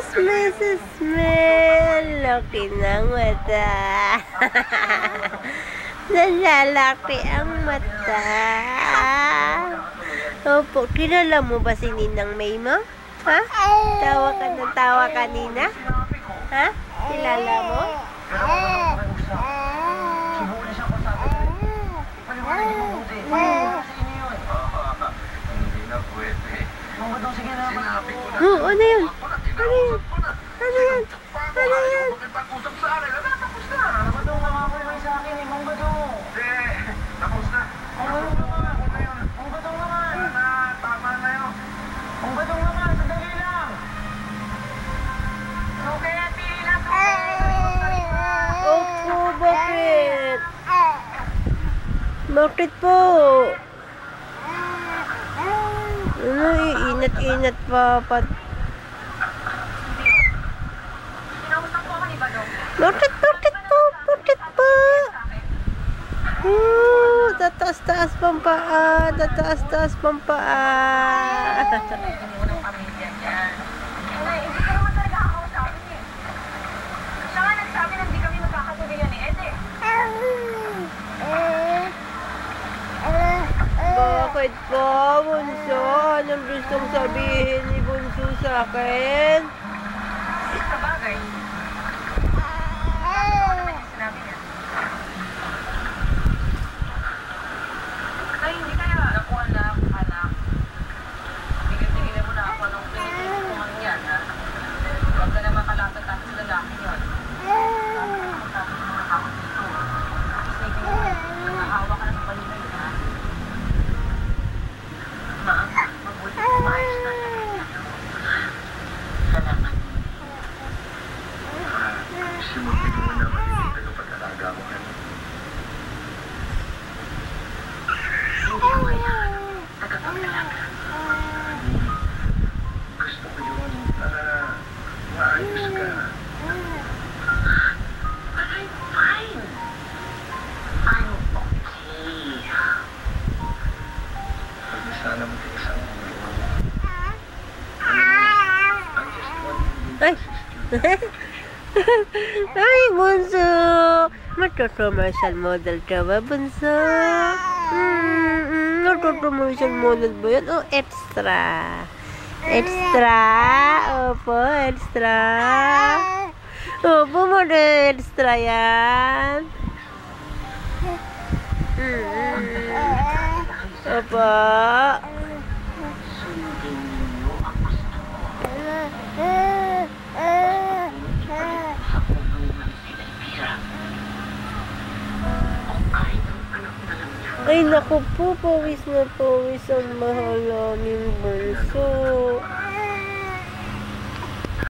smell. Laki ng mata. Nalalaki ang mata. Opo, kilala mo ba si Ninang May mo? Ha? Tawa ka ng tawa kanina? Ha? Kilala mo? Oh, ano yun? Ano yun? Ano yun? Ano yun? Opo, bakit? Bakit po? Ano, inat-inat pa. Bakit po? Bakit po? Tataas-taas pang paa. Tataas-taas pang paa. Bakit po, Bunso? Anong gustong sabihin ni Bunso sa akin? Sa bagay. Sinabi niya. Ay, hindi kaya. Naku, anak. Tingin mo na ako anong pinipili mo man yan, ha? Huwag ka na makalapit at sa lalaki yun. Tapos mga takot dito. Isipin mo, nahawa ka na sa paligay, ha? Mabuti ko maayos na. Salamat. Simutin mo na malimit ang pag-alaga mo. Hindi ko kaya. Tagapagdalaga. Gusto ko yun para maayos ka. But I'm fine. I'm okay. Pag sana mo tiisan mo. I just want you Ay! Ay, Bunso! Magto-commercial model ka ba, Bunso? Magto-commercial model ba yan? O, extra? Extra? Opo, extra. Opo, extra yan. Opo. Sundin niyo ang gusto mo. Sa kulungan sila Mira. Kung kahit ang anak na lang niya. Ay, naku po, pawis na pawis ang mahal naming Bunso.